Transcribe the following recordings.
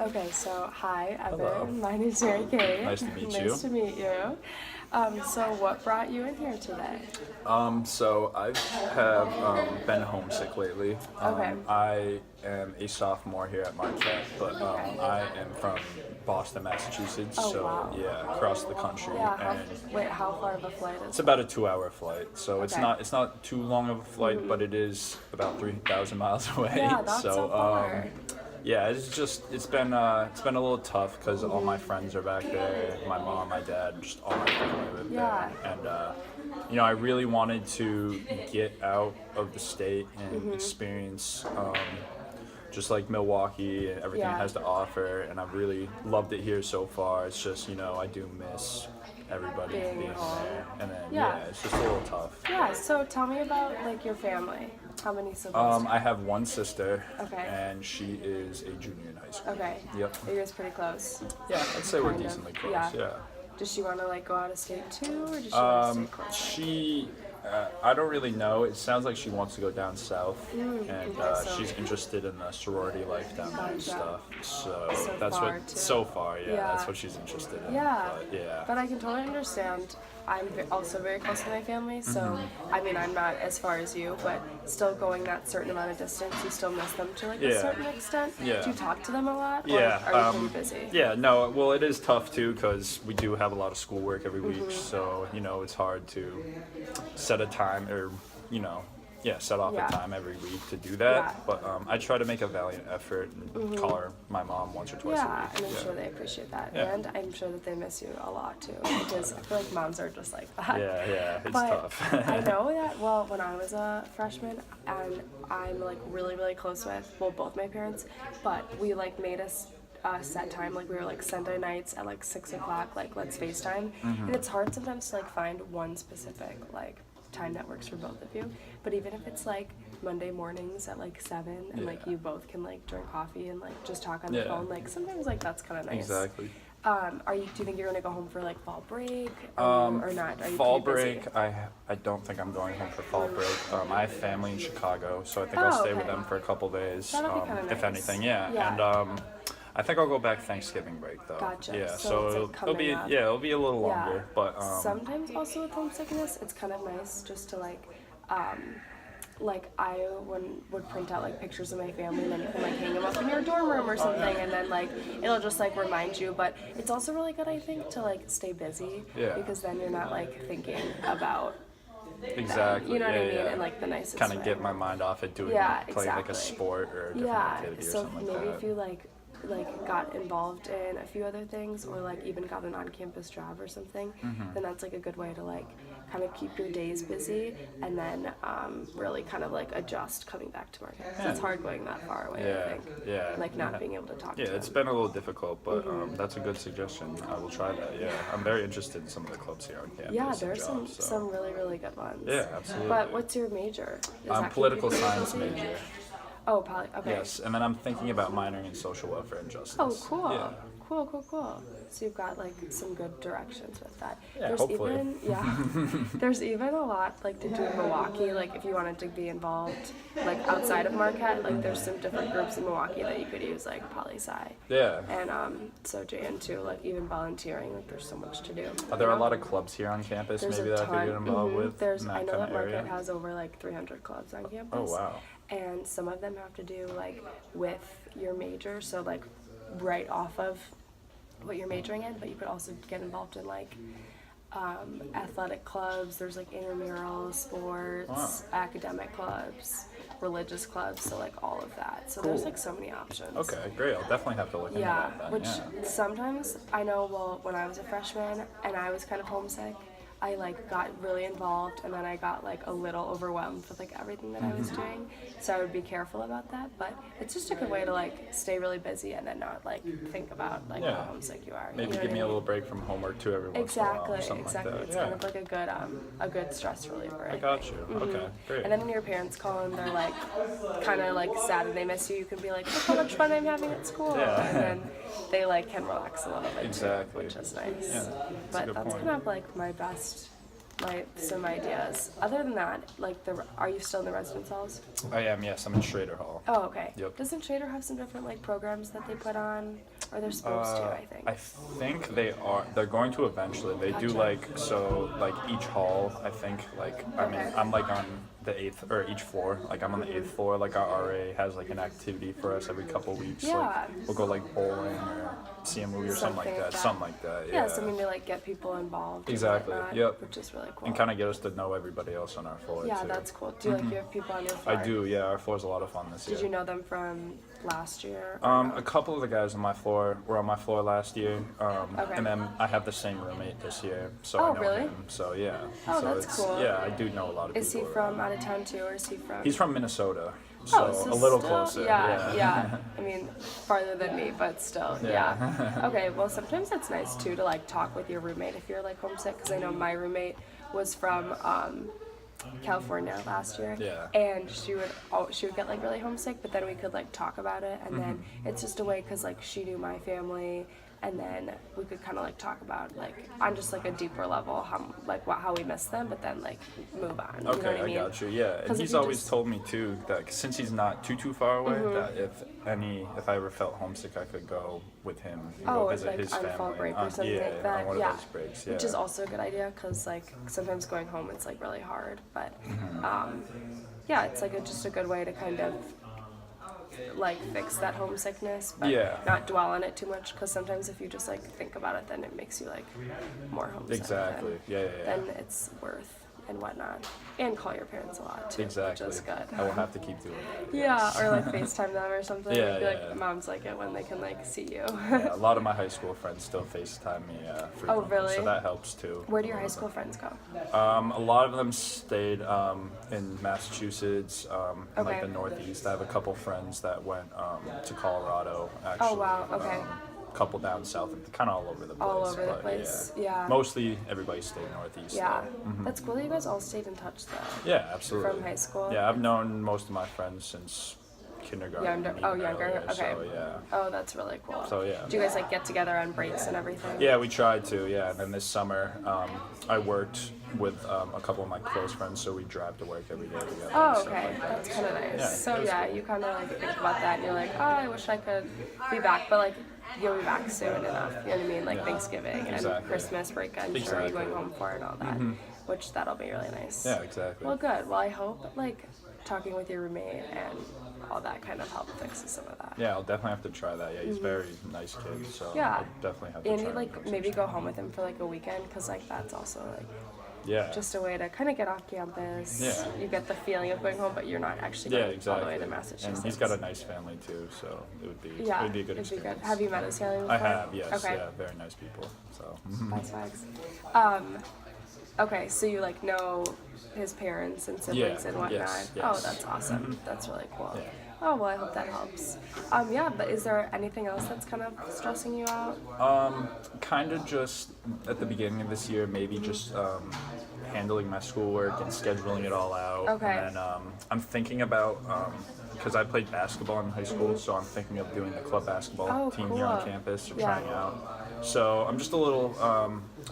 Okay, so hi, Hello. Evan. My name's Mary Kay. Nice to meet you. Nice to meet you. So what brought you in here today? So I have been homesick lately. Okay. I am a sophomore here at Marquette, but Okay. I am from Boston, Massachusetts. Oh, so wow. yeah, across the country, Yeah, and wait, how far of a flight is it's it? about a 2-hour flight. So Okay. it's not too long of a flight, but it is about 3,000 miles away. Yeah, that's so far. Yeah, it's been a little tough because all my friends are back there. My mom, my dad, just all my family live Yeah. there. And I really wanted to get out of the state and experience just like Milwaukee and everything it Yeah. has to offer. And I've really loved it here so far. It's just I do miss everybody Being being home. there. And then Yeah. it's just a little tough. Yeah, so tell me about like your family. How many siblings? I have one sister, Okay. and she is a junior in high school. Okay. Yep. Are you guys pretty close? Yeah, I'd say we're Kind of, decently close. yeah. Yeah. Does she want to like go out of state too, or does she want to stay close? I don't really know. It sounds like she wants to go down south, and okay, so- she's interested in the sorority life down there and Gotcha. stuff. So So that's far, what. too. So far, yeah, Yeah. that's what she's interested in. Yeah. But, yeah. But I can totally understand. I'm also very close to my family, so Mm-hmm. I mean, I'm not as far as you, but still going that certain amount of distance, you still miss them to like a Yeah. certain extent. Yeah. Do you talk to them a lot? Yeah, Or are you pretty busy? Yeah, no, well, it is tough too because we do have a lot of schoolwork every week, Mm-hmm. so it's hard to set a time or set off Yeah. a time every week to do that. Yeah. But I try to make a valiant effort and call her my mom once or twice a Yeah, week. and I'm sure they appreciate that, Yeah. and I'm sure that they miss you a lot too, because I feel like moms are just like that. Yeah, it's But tough. I know that, well, when I was a freshman, and I'm like really, really close with, well, both my parents, but we like made us set time, like we were like Sunday nights at like 6 o'clock, like let's FaceTime. And it's hard sometimes to like find one specific like time that works for both of you. But even if it's like Monday mornings at like 7 and like Yeah. you both can like drink coffee and like just talk on the Yeah. phone, like sometimes like that's kind of nice. Exactly. Do you think you're gonna go home for like fall break or not? Are you Fall pretty busy? break, I don't think I'm going home for fall break. I have family in Chicago, so I think I'll Oh, stay with okay. them for a couple days, That'll be kinda if nice. anything. Yeah. Yeah. And I think I'll go back Thanksgiving break though. Gotcha. Yeah. So it's, So like, it'll be coming up. it'll be a little Yeah. longer, but Sometimes also with homesickness, it's kind of nice just to like I would print out like pictures of my family and then you can like hang them up in your dorm room or something and then like it'll just like remind you. But it's also really good, I think, to like stay busy Yeah. because then you're not like thinking about exactly. you know what yeah, I mean, yeah. in like the nicest Kind of way. get my mind off it doing Yeah, playing like a exactly. sport or a different Yeah, activity or so something maybe like that. if you like got involved in a few other things or like even got an on-campus job or something, Mm-hmm. then that's like a good way to like kind of keep your days busy and then really kind of like adjust coming back to Marquette. 'Cause it's hard going that far away, I Yeah, think. yeah. Like not being able to talk Yeah, to it's them. been a little difficult, but that's a good suggestion. I will try that. Yeah, I'm very interested in some of the clubs here on campus. Yeah, and there's jobs, so. some really, really good ones. Yeah, absolutely. But what's your major? Is that Political computer science science? major. Oh, okay. Yes, and then I'm thinking about minoring in social welfare and justice. Oh, cool. Yeah. Cool. So you've got like some good directions with that. Yeah, There's hopefully. there's even a lot like to do in Milwaukee. Like if you wanted to be involved like outside of Marquette, like there's some different groups in Milwaukee that you could use like poli sci. Yeah. And so JN too, like even volunteering, like there's so much to do. Are there a lot of clubs here on campus There's maybe a that I ton. could get involved Mhm. with? There's in I know kind that of area? Marquette has over like 300 clubs on campus. Oh wow. And some of them have to do like with your major, so like right off of what you're majoring in, but you could also get involved in like athletic clubs. There's like intramurals, sports, academic clubs, religious clubs, so like all of that. So there's Cool. like so many options. Okay, great. I'll definitely have to look into Yeah, that then. which yeah. sometimes I know, well, when I was a freshman and I was kind of homesick, I like got really involved and then I got like a little overwhelmed with like everything that I was doing. So I would be careful about that, but it's just a good way to like stay really busy and then not like think about like Yeah. how homesick you are. Maybe you know give what me I a mean? little break from homework too every once in a while or Exactly, something exactly. like that. It's yeah. kind of like a good stress reliever. I got you. Okay, great. And then when your parents call and they're like kind of like sad and they miss you, you can be like, look how much fun I'm having at school. Yeah. And then they like can relax a little bit Exactly. too, which is nice. Yeah, that's a But good that's point. kind of like my best some ideas. Other than that, like are you still in the residence halls? I am, yes. I'm in Schrader Hall. Oh, okay. Yep. Doesn't Schrader have some different like programs that they put on, or they're supposed to? I think. I think they are. They're going to eventually. They do Gotcha. like so like each hall. I think like I mean Okay. I'm like on the eighth or each floor. Like I'm on the eighth floor. Like our RA has like an activity for us every couple weeks. Yeah. Like we'll go like bowling or see a movie or something like that. Something like that. Yeah. Yeah, something to like get people involved. Exactly, And whatnot, yep. Which is really cool. And kind of get us to know everybody else on our floor Yeah, too. that's cool. Do you like you have people on your floor? I do. Yeah, our floor's a lot of fun this year. Did you know them from last year? or no? A couple of the guys on my floor were on my floor last year, Okay. and then I have the same roommate this year, so Oh, I know really? him. So yeah. Oh, so that's it's, cool. Yeah, I do know a lot of Is he people. from out of town too, or is he from? He's from Minnesota, so Oh, a little still, closer. Yeah, yeah. I mean, farther than me, but still, yeah. Okay, well, sometimes it's nice too to like talk with your roommate if you're like homesick, because I know my roommate was from California last year, Yeah. and she would get like really homesick, but then we could like talk about it, and then it's just a way because like she knew my family. And then we could kind of like talk about like on just like a deeper level how we miss them, but then like move on. You know what Okay, I mean? got you. Yeah, 'Cause and if he's you always just- told me too that since he's not too far away, Mm-hmm. that if I ever felt homesick, I could go with him and go Oh, visit like his on family. fall break or on- something yeah, like that. on one Yeah, of those breaks. Yeah. which is also a good idea because like sometimes going home it's like really hard, but yeah, it's like just a good way to kind of like fix that homesickness, but Yeah. not dwell on it too much because sometimes if you just like think about it, then it makes you like more homesick. Exactly. and Yeah. Then it's worth and whatnot, and call your parents a lot too, Exactly. which is good. I will have to keep doing it. Yeah, or like FaceTime them or something. Yeah, I feel like yeah. moms like it when they can like see you. Yeah, a lot of my high school friends still FaceTime me frequently, Oh, really? so that helps too. Where do your high school friends go? A lot of them stayed in Massachusetts, in like Okay. the Northeast. I have a couple friends that went to Colorado. Actually, Oh, wow, okay. A couple down south, kind of all over the place. All over the but place, yeah. Mostly everybody stayed Northeast. Yeah, though. that's cool that you guys all stayed in touch though. Yeah, absolutely. From high school? Yeah, I've known most of my friends since kindergarten. even Younger. earlier, Okay. So yeah. Oh, that's really cool. So, yeah. Do you guys like get together on breaks and everything? Yeah, we tried to, yeah. And then this summer, I worked with a couple of my close friends, so we drive to work every day together. Oh, and stuff okay. like that. That's kind of nice. Yeah, So it was yeah, cool. you kind of like think about that, and you're like, oh, I wish I could be back, but like you'll be back soon enough. You know what I mean? Like Yeah. Thanksgiving and Exactly. Christmas break. I'm sure Exactly. you're going home for and all that, which that'll be really nice. Yeah, exactly. Well, good. Well, I hope like talking with your roommate and all that kind of helped fix some of that. Yeah, I'll definitely have to try that. Yeah, he's a very nice kid, so Yeah. I'll definitely have to And try you like and maybe go home with him for like a weekend because like that's also like Yeah. just a way to kind of get off campus. Yeah. You get the feeling of going home, but you're not actually Yeah, going exactly. all the way to Massachusetts. And he's got a nice family too, so it would be Yeah, it would be a good it'd be experience. good. Have you met his family before? I have, yes. Okay. Yeah, very nice people. So That's facts. Okay, so you like know his parents and siblings Yeah, and whatnot. yes, Oh, yes. that's awesome. That's really cool. Yeah. Oh well, I hope that helps. Yeah, but is there anything else that's kind of stressing you out? kind of just at the beginning of this year, maybe just handling my schoolwork and scheduling it all out. Okay. And then I'm thinking about because I played basketball in high school, so I'm thinking of doing the club basketball Oh, team here on cool. campus or Yeah. trying out. So I'm just a little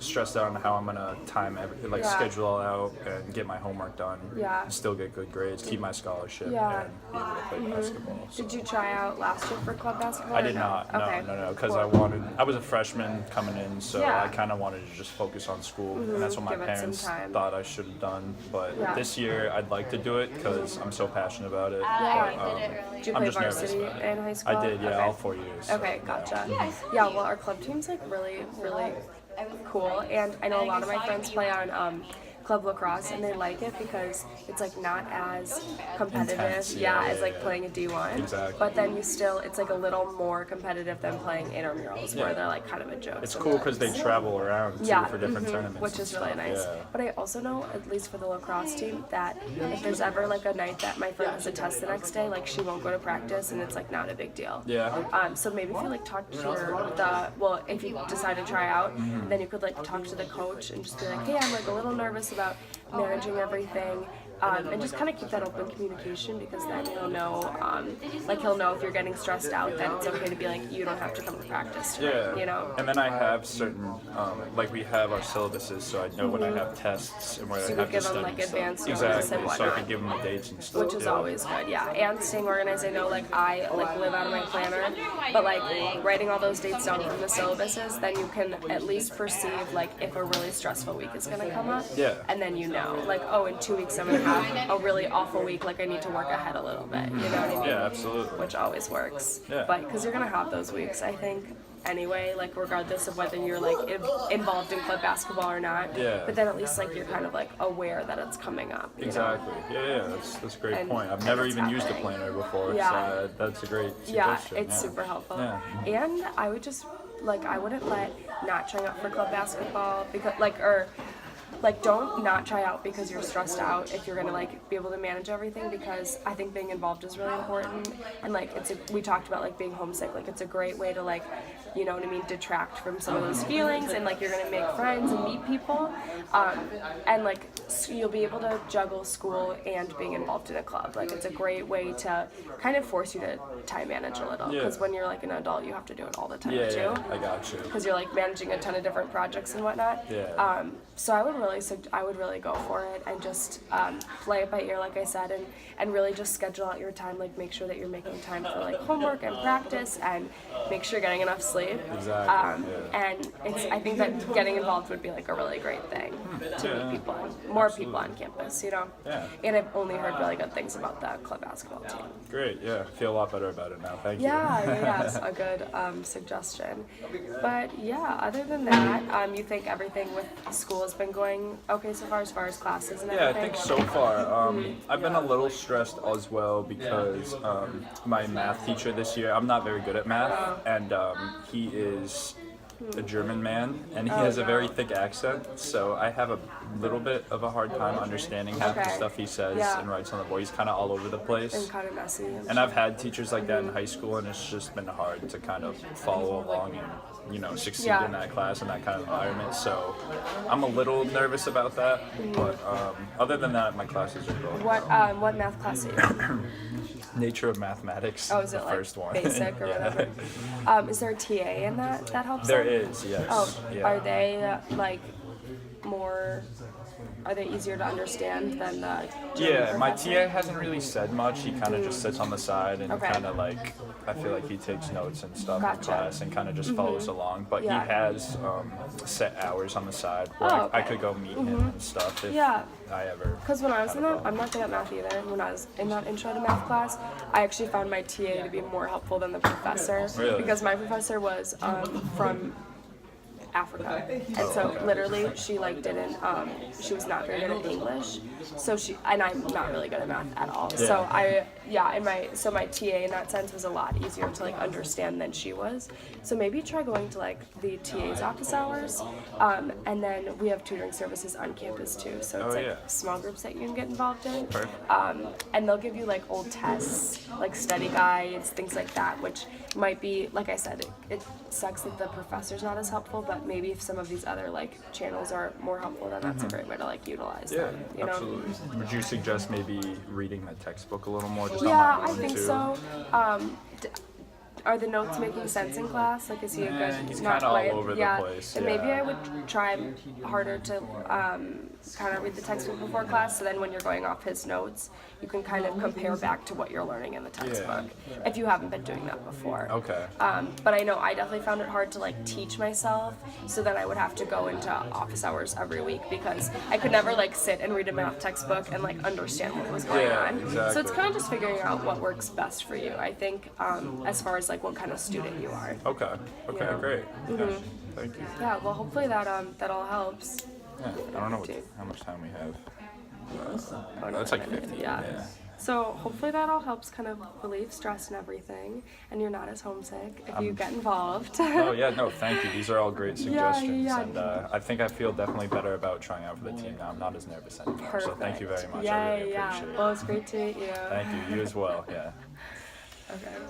stressed out on how I'm gonna time everything, like Yeah. schedule all out and get my homework done. Yeah. And still get good grades, keep my scholarship, Yeah. and be able to play basketball. So. Did you try out last year for club basketball? I or did no? not. No, Okay. no, because Cool. I was a freshman coming in, so Yeah. I kind of wanted to just focus on school, and that's what my Give it some parents time. thought I should have done. But Yeah. this year, I'd like to do it because I'm so passionate about it. Yeah. But, Did you I'm play just nervous varsity about it. in high school? I did, yeah, Okay. all 4 years. so, Okay, yeah. gotcha. Yeah, well, our club team's like really, really cool, and I know a lot of my friends play on club lacrosse, and they like it because it's like not as competitive, Intense, yeah, yeah, as like yeah. playing a D1. Exactly. But then it's like a little more competitive than playing intramurals, where Yeah. they're like kind of a joke. It's cool because they travel around too Yeah, for different tournaments, which and is really stuff, nice. Yeah. But I also know, at least for the lacrosse team, that if there's ever like a night that my friend has a test the next day, like she won't go to practice, and it's like not a big deal. Yeah. So maybe if you like talk to if you decide to try out, then you could like talk to the coach and just be like, hey, I'm like a little nervous about managing everything. and just kind of keep that open communication, because then he'll know, he'll know if you're getting stressed out, then it's okay to be like, you don't have to come to practice tonight, Yeah. you know? And then I have certain, like we have our syllabuses, so I know when I have tests and where So I you have give to them, study like, stuff. advanced notice Exactly. and So I whatnot. can give them the dates and stuff. Which is yeah. always good, yeah. And staying organized, I know, like, I, like, live out of my planner, but, like, writing all those dates down from the syllabuses, then you can at least perceive, like, if a really stressful week is gonna come up. Yeah. And then you know, like, oh, in 2 weeks I'm gonna have a really awful week, like, I need to work ahead a little bit, you know what I mean? Yeah, absolutely. Which always works. Yeah. But, because you're gonna have those weeks, I think, anyway, like, regardless of whether you're, like, involved in club basketball or not. Yeah. But then at least, like, you're kind of, like, aware that it's coming up. You know? Exactly. Yeah, that's a great And- point. I've and never it's even used a happening. planner before, Yeah. so that's a great Yeah, suggestion. it's super helpful. Yeah. And I would just, like, I wouldn't let not trying out for club basketball, because, like, or, like, don't not try out because you're stressed out if you're gonna, like, be able to manage everything, because I think being involved is really important. And, like, we talked about, like, being homesick, like, it's a great way to, like, you know what I mean, detract from some of those feelings, and, like, you're gonna make friends and meet people, and, like, you'll be able to juggle school and being involved in a club. Like, it's a great way to kind of force you to time manage a little, Yeah. because when you're, like, an adult, you have to do it all the time Yeah, too, yeah, I got you. because you're, like, managing a ton of different projects and whatnot. Yeah. So I would really go for it, and just play it by ear, like I said, and really just schedule out your time. Like, make sure that you're making time for, like, homework and practice, and make sure you're getting enough sleep. Exactly. Yeah. And I think that getting involved would be, like, a really great thing to meet people, more people on campus, you know. Yeah. And I've only heard really good things about the club basketball team. Great. Yeah. I feel a lot better about it now. Thank you. Yeah, it's a good suggestion. But yeah, other than that, you think everything with school has been going okay so far as classes and Yeah, I everything? think so far. I've been a little stressed as well because my math teacher this year, I'm not very good at math, and he is a German man, and he has a very thick accent, so I have a little bit of a hard time understanding half the Okay. stuff he says Yeah. and writes on the board. He's kind of all over the place. And kind of messy. And I've had teachers like that in high school, and it's just been hard to kind of follow along and, you know, succeed Yeah. in that class and that kind of environment. So I'm a little nervous about that, but other than that, my classes are good. What math class are you in? Nature of Mathematics. Oh, is the it like first one. basic or Yeah. whatever? Is there a TA in that helps? There them? is, yes. Oh, yeah. are they like more? Are they easier to understand than the? Yeah, German my professor? TA hasn't really said much. He kind of just sits on the side and Okay. kind of like, I feel like he takes notes and stuff in Gotcha. class and kind of just follows along. But Yeah. he has set hours on the side where Oh, I okay. could go meet him and stuff if Yeah. I ever. Because when I was had in a that, problem. I'm not good at math either. When I was in that intro to math class, I actually found my TA to be more helpful than the professor. Really? Because my professor was from Africa, and so literally she like didn't she was not very good at English, so I'm not really good at math at all. So my TA in that sense was a lot easier to like understand than she was. So maybe try going to like the TA's office hours, and then we have tutoring services on campus too. So it's Oh, like yeah. small groups that you can get involved in. Perfect. And they'll give you like old tests, like study guides, things like that, which might be, like I said, it sucks that the professor's not as helpful, but maybe if some of these other like channels are more helpful, then that's a great way to like utilize Yeah, them, you know? absolutely. Would you suggest maybe reading the textbook a little more just Yeah, on I my own think too? so. Are the notes making sense in class? Like, is he a good? He's not kinda all quite- over the yeah. place, Then maybe yeah. I would try harder to kind of read the textbook before class. So then, when you're going off his notes, you can kind of compare back to what you're learning in the textbook. If you haven't been doing that before. Okay. But I know I definitely found it hard to like teach myself. So then I would have to go into office hours every week because I could never like sit and read a math textbook and like understand what was going Yeah, on. So exactly. it's kind of just figuring out what works best for you. I think as far as like what kind of student you are. Okay. Okay. Yeah. Great. Yeah. Thank you. Yeah. Well, hopefully that all helps. Yeah. I don't know Dude. how much time we have. Oh, no, That's like I didn't. 15. Yeah. Yeah. So hopefully that all helps kind of relieve stress and everything, and you're not as homesick if you get involved. Oh yeah, no, thank you. These are all great suggestions, yeah. and I think I feel definitely better about trying out for the team now. I'm not as nervous anymore. Perfect. So thank you very much. Yeah, I really yeah. appreciate it. Well, it's great to meet you. Thank you. You as well. Yeah. Okay.